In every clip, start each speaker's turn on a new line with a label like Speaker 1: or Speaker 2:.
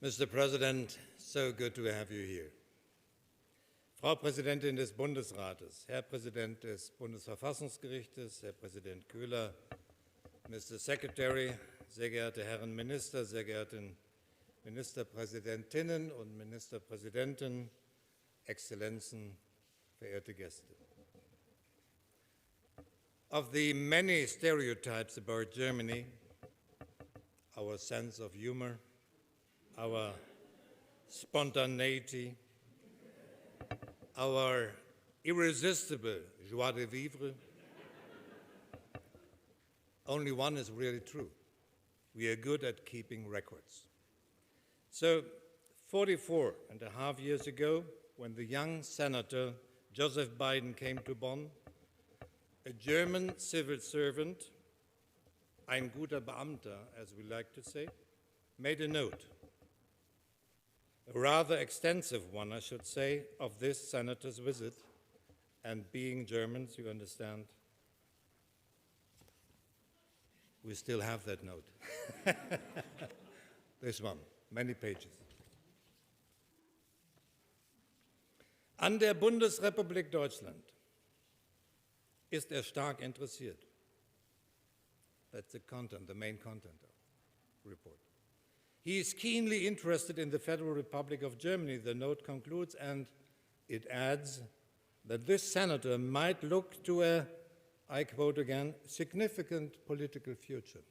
Speaker 1: Mr. President, so good to have you here. Frau Präsidentin des Bundesrates, Herr Präsident des Bundesverfassungsgerichtes, Herr Präsident Köhler, Mr. Secretary, sehr geehrte Herren Minister, sehr geehrte Ministerpräsidentinnen und Ministerpräsidenten, Exzellenzen, verehrte Gäste. Of the many stereotypes about Germany, our sense of humor, our spontaneity, our irresistible joie de vivre, only one is really true. We are good at keeping records. So 44 and a half years ago, when the young Senator Joseph Biden came to Bonn, a German civil servant, ein guter Beamter, as we like to say, made a note, a rather extensive one, I should say, of this senator's visit. And being Germans, you understand, we still have that note. This one, many pages. An der Bundesrepublik Deutschland ist stark interessiert. That's the content, the main content of the report. He is keenly interested in the Federal Republic of Germany, the note concludes, and it adds that this senator might look to a, I quote again, significant political future.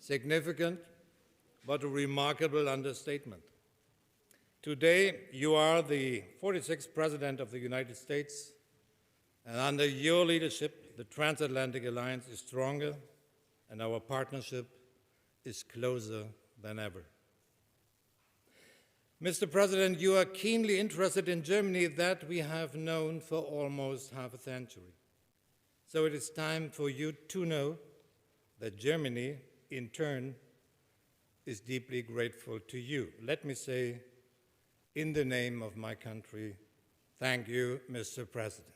Speaker 1: Significant, but a remarkable understatement. Today, you are the 46th President of the United States, and under your leadership, the transatlantic alliance is stronger, and our partnership is closer than ever. Mr. President, you are keenly interested in Germany that we have known for almost half a century. So it is time for you to know that Germany, in turn, is deeply grateful to you. Let me say, in the name of my country, thank you, Mr. President.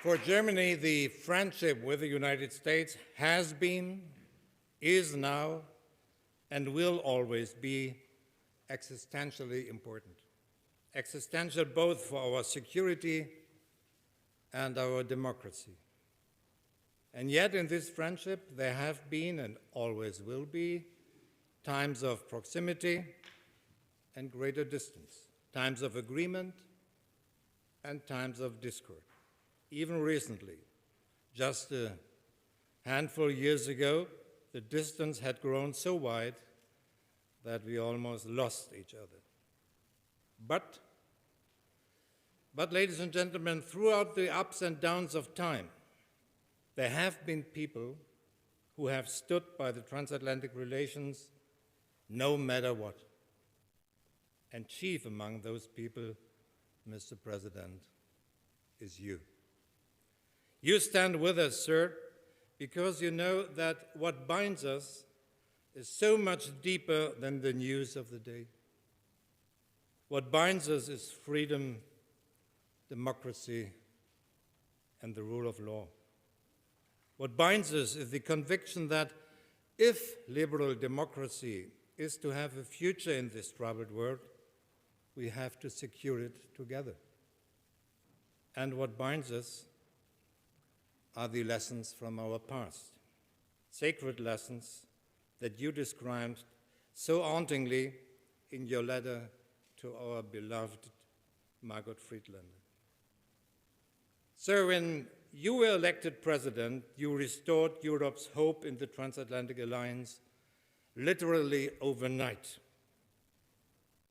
Speaker 1: For Germany, the friendship with the United States has been, is now, and will always be existentially important. Existential both for our security and our democracy. And yet in this friendship there have been and always will be times of proximity and greater distance, times of agreement and times of discord. Even recently, just a handful of years ago, the distance had grown so wide that we almost lost each other. But ladies and gentlemen, throughout the ups and downs of time, there have been people who have stood by the transatlantic relations no matter what. And chief among those people, Mr. President, is you. You stand with us, sir, because you know that what binds us is so much deeper than the news of the day. What binds us is freedom, democracy, and the rule of law. What binds us is the conviction that if liberal democracy is to have a future in this troubled world, we have to secure it together. And what binds us are the lessons from our past, sacred lessons that you described so hauntingly in your letter to our beloved Margot Friedlander. So when you were elected president, you restored Europe's hope in the transatlantic alliance literally overnight.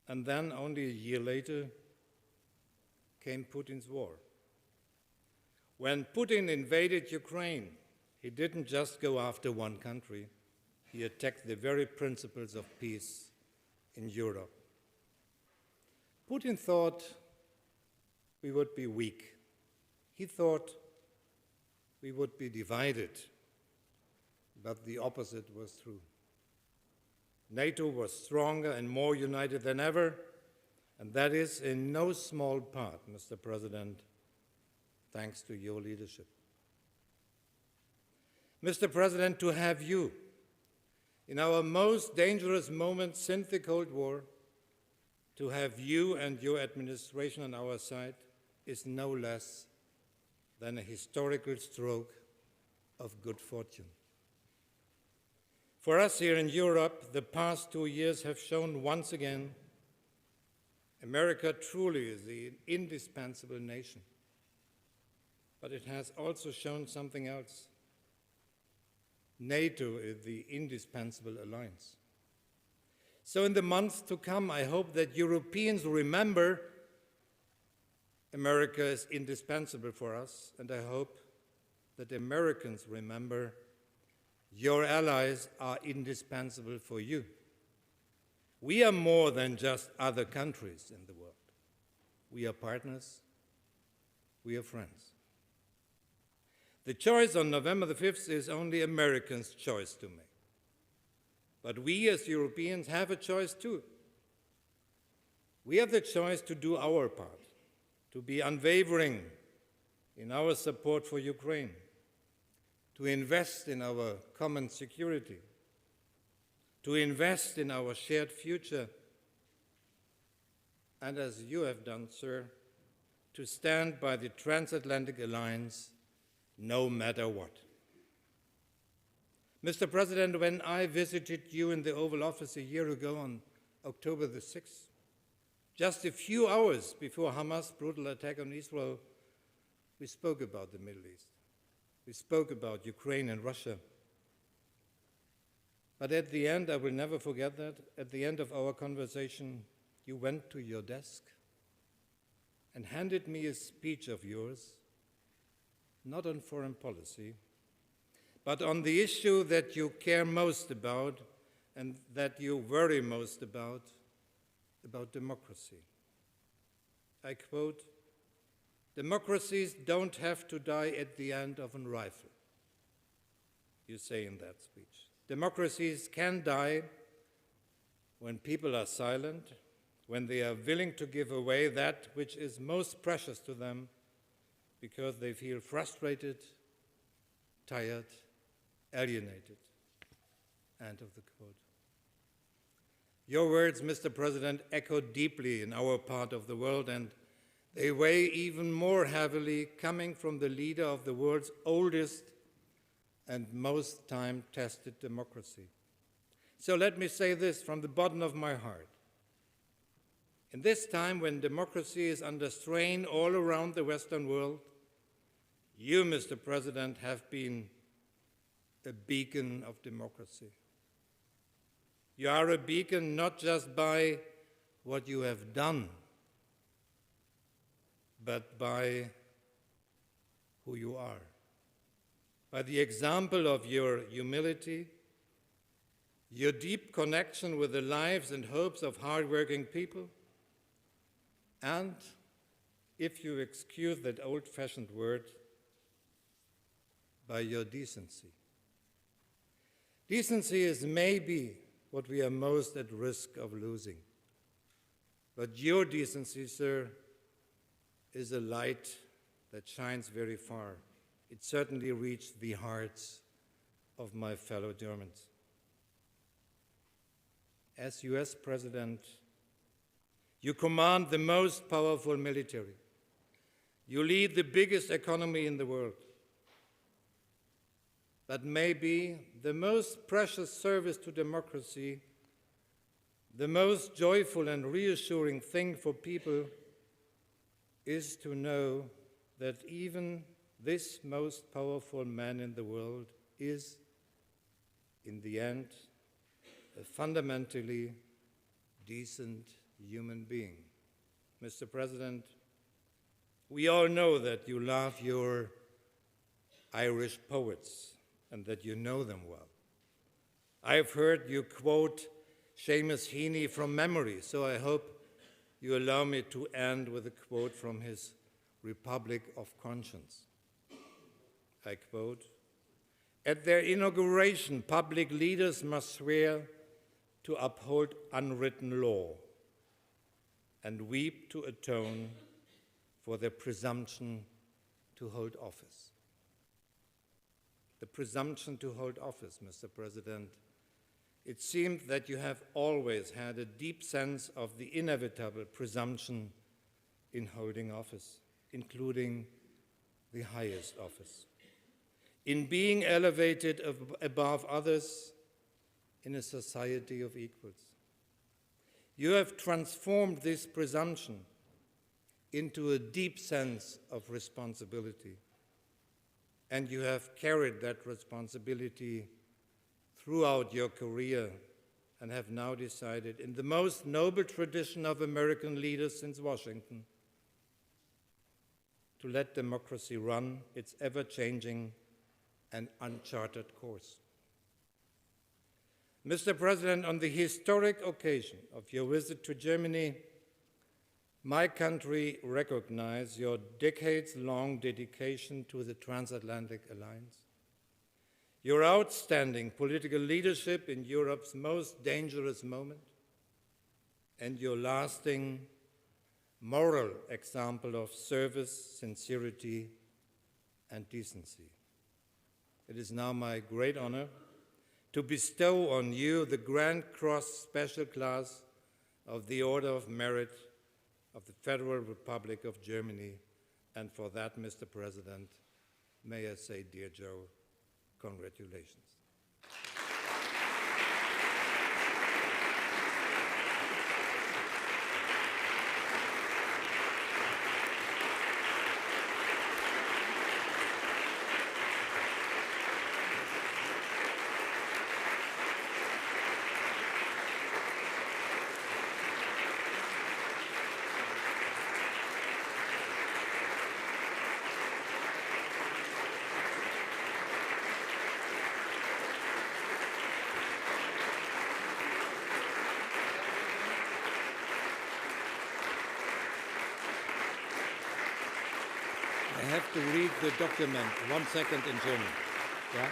Speaker 1: And then only a year later came Putin's war. When Putin invaded Ukraine, he didn't just go after one country, he attacked the very principles of peace in Europe. Putin thought we would be weak. He thought we would be divided, but the opposite was true. NATO was stronger and more united than ever, and that is in no small part, Mr. President, thanks to your leadership. Mr. President, to have you in our most dangerous moment since the Cold War, to have you and your administration on our side is no less than a historical stroke of good fortune. For us here in Europe, the past 2 years have shown once again America truly is the indispensable nation. But it has also shown something else. NATO is the indispensable alliance. So in the months to come, I hope that Europeans remember America is indispensable for us, and I hope that Americans remember your allies are indispensable for you. We are more than just other countries in the world. We are partners. We are friends. The choice on November the 5th is only Americans' choice to make. But we as Europeans have a choice too. We have the choice to do our part, to be unwavering in our support for Ukraine, to invest in our common security, to invest in our shared future, and as you have done, sir, to stand by the transatlantic alliance no matter what. Mr. President, when I visited you in the Oval Office a year ago on October the 6th, just a few hours before Hamas' brutal attack on Israel, we spoke about the Middle East. We spoke about Ukraine and Russia. But at the end, I will never forget that, at the end of our conversation, you went to your desk and handed me a speech of yours, not on foreign policy, but on the issue that you care most about and that you worry most about democracy. I quote, "Democracies don't have to die at the end of a rifle," you say in that speech. Democracies can die when people are silent, when they are willing to give away that which is most precious to them because they feel frustrated, tired, alienated. End of the quote. Your words, Mr. President, echo deeply in our part of the world, and they weigh even more heavily coming from the leader of the world's oldest and most time-tested democracy. So let me say this from the bottom of my heart. In this time when democracy is under strain all around the Western world, you, Mr. President, have been a beacon of democracy. You are a beacon not just by what you have done, but by who you are. By the example of your humility, your deep connection with the lives and hopes of hardworking people, and, if you excuse that old-fashioned word, by your decency. Decency is maybe what we are most at risk of losing. But your decency, sir, is a light that shines very far. It certainly reached the hearts of my fellow Germans. As US President, you command the most powerful military. You lead the biggest economy in the world. But maybe the most precious service to democracy, the most joyful and reassuring thing for people is to know that even this most powerful man in the world is, in the end, a fundamentally decent human being. Mr. President, we all know that you love your Irish poets and that you know them well. I've heard you quote Seamus Heaney from memory, so I hope you allow me to end with a quote from his Republic of Conscience. I quote, "At their inauguration, public leaders must swear to uphold unwritten law and weep to atone for their presumption to hold office." The presumption to hold office, Mr. President. It seems that you have always had a deep sense of the inevitable presumption in holding office, including the highest office, in being elevated above others in a society of equals. You have transformed this presumption into a deep sense of responsibility, and you have carried that responsibility throughout your career and have now decided, in the most noble tradition of American leaders since Washington, to let democracy run its ever-changing and uncharted course. Mr. President, on the historic occasion of your visit to Germany, my country recognizes your decades-long dedication to the transatlantic alliance, your outstanding political leadership in Europe's most dangerous moment, and your lasting moral example of service, sincerity, and decency. It is now my great honor to bestow on you the Grand Cross Special Class of the Order of Merit of the Federal Republic of Germany. And for that, Mr. President, may I say, dear Joe, congratulations. I have to read the document 1 second in German. Yeah?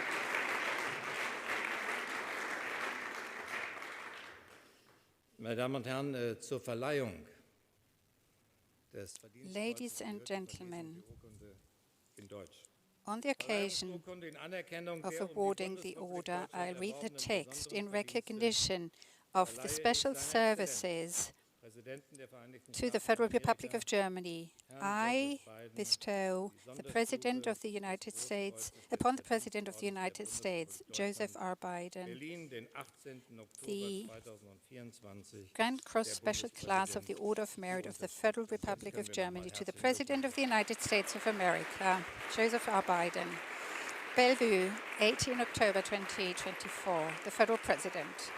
Speaker 1: Meine Damen und Herren, zur Verleihung des Verdienstkreuzes
Speaker 2: Ladies and gentlemen,
Speaker 1: in Deutsch.
Speaker 2: on the occasion of awarding the order, I'll read the text in recognition of the special services to the Federal Republic of Germany. I bestow the President of the United States upon the President of the United States, Joseph R. Biden, the Grand Cross Special Class of the Order of Merit of the Federal Republic of Germany to the President of the United States of America, Joseph R. Biden. Bellevue, 18 October 2024, the Federal President.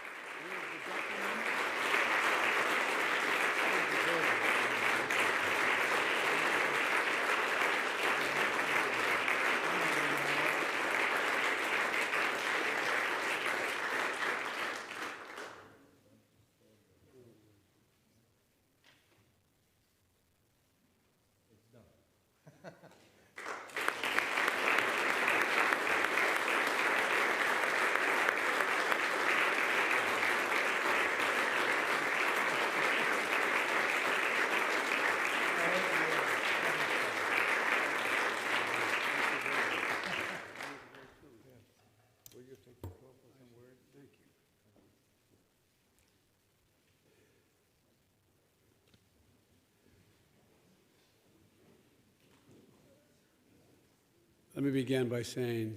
Speaker 3: Let me begin by saying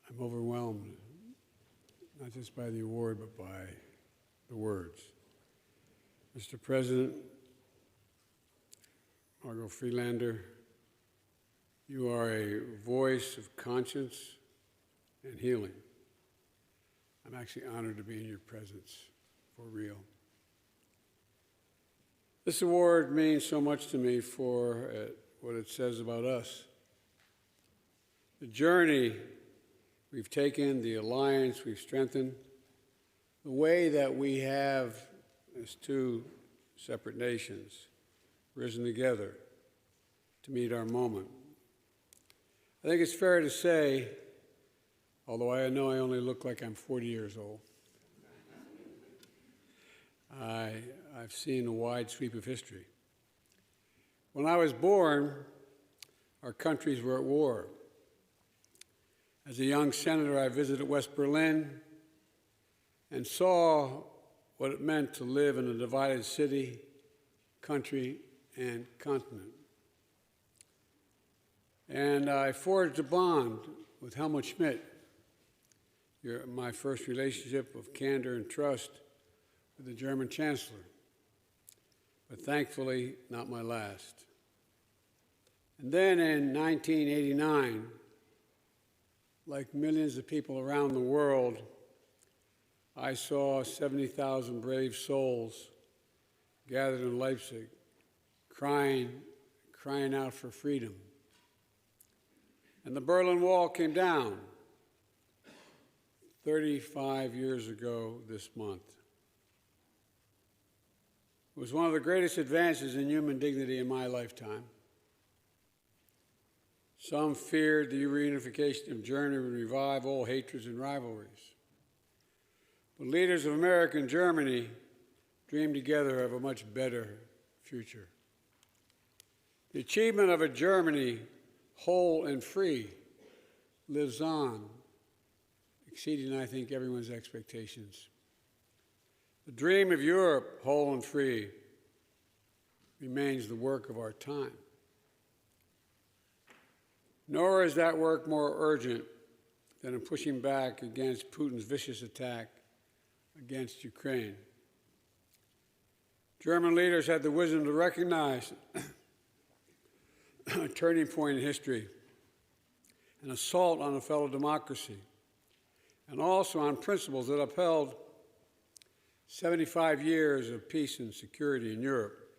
Speaker 3: I'm overwhelmed, not just by the award, but by the words. Mr. President, Margot Friedlander, you are a voice of conscience and healing. I'm actually honored to be in your presence, for real. This award means so much to me for what it says about us. The journey we've taken, the alliance we've strengthened, the way that we have, as two separate nations, risen together to meet our moment. I think it's fair to say, although I know I only look like I'm 40 years old, I've seen a wide sweep of history. When I was born, our countries were at war. As a young senator, I visited West Berlin and saw what it meant to live in a divided city, country, and continent. And I forged a bond with Helmut Schmidt, my first relationship of candor and trust with the German Chancellor, but thankfully not my last. And then in 1989, like millions of people around the world, I saw 70,000 brave souls gathered in Leipzig, crying out for freedom. And the Berlin Wall came down 35 years ago this month. It was one of the greatest advances in human dignity in my lifetime. Some feared the reunification of Germany would revive old hatreds and rivalries. But leaders of America and Germany dreamed together of a much better future. The achievement of a Germany whole and free lives on, exceeding, I think, everyone's expectations. The dream of Europe, whole and free, remains the work of our time. Nor is that work more urgent than in pushing back against Putin's vicious attack against Ukraine. German leaders had the wisdom to recognize a turning point in history, an assault on a fellow democracy, and also on principles that upheld 75 years of peace and security in Europe.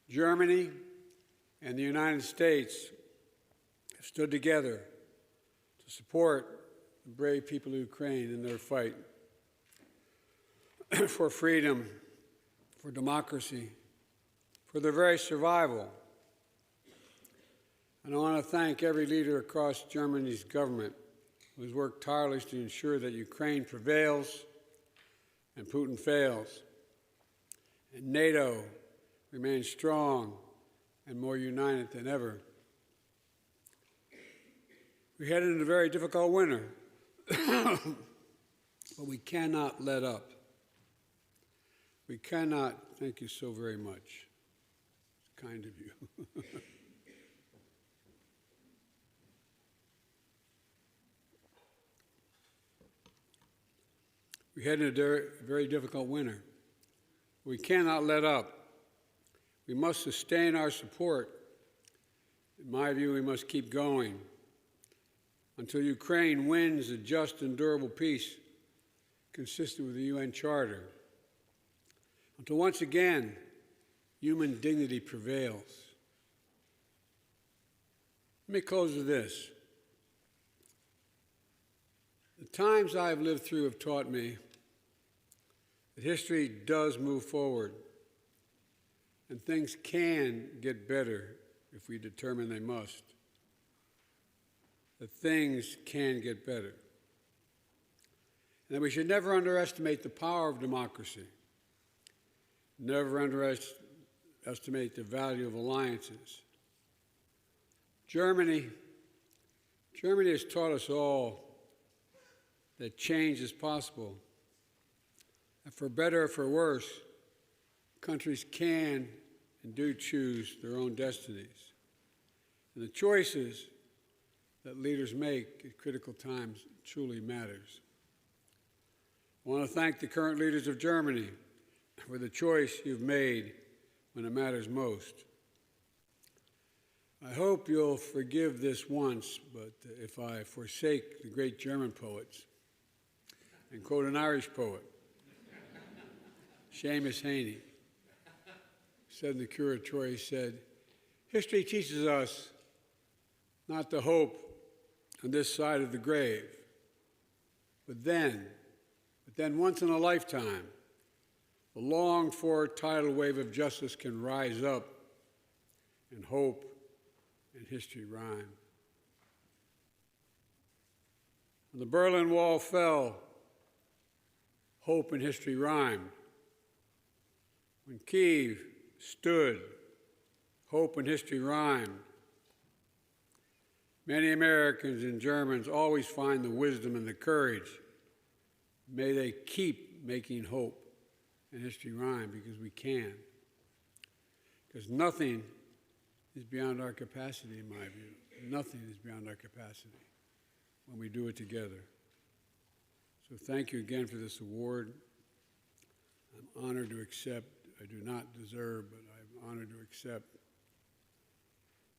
Speaker 3: Germany and the United States have stood together to support the brave people of Ukraine in their fight for freedom, for democracy, for their very survival. And I want to thank every leader across Germany's government who has worked tirelessly to ensure that Ukraine prevails and Putin fails, and NATO remains strong and more united than ever. We headed into a very difficult winter, but we cannot let up. We cannot, thank you so very much. It's kind of you. We head into a very difficult winter. We cannot let up. We must sustain our support. In my view, we must keep going until Ukraine wins a just and durable peace consistent with the UN Charter. Until once again, human dignity prevails. Let me close with this. The times I've lived through have taught me that history does move forward, and things can get better if we determine they must. That things can get better. And that we should never underestimate the power of democracy, never underestimate the value of alliances. Germany has taught us all that change is possible. And for better or for worse, countries can and do choose their own destinies. And the choices that leaders make at critical times truly matters. I want to thank the current leaders of Germany for the choice you've made when it matters most. I hope you'll forgive this once, but if I forsake the great German poets and quote an Irish poet, Seamus Heaney, said in the Curator, he said, "History teaches us not to hope on this side of the grave, but But then once in a lifetime, the longed-for tidal wave of justice can rise up, and hope and history rhyme. When the Berlin Wall fell, hope and history rhymed. When Kiev stood, hope and history rhymed. Many Americans and Germans always find the wisdom and the courage. May they keep making hope and history rhyme, because we can. Because nothing is beyond our capacity, in my view. Nothing is beyond our capacity when we do it together. So thank you again for this award. I'm honored to accept. I do not deserve, but I'm honored to accept.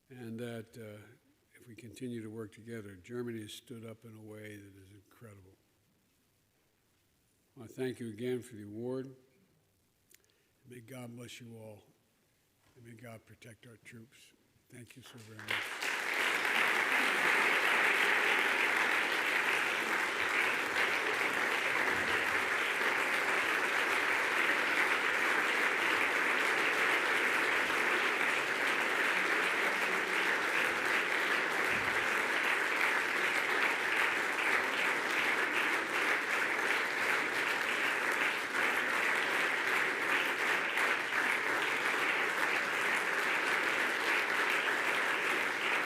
Speaker 3: And that if we continue to work together, Germany has stood up in a way that is incredible. I want to thank you again for the award. May God bless you all, and may God protect our troops. Thank you so very much.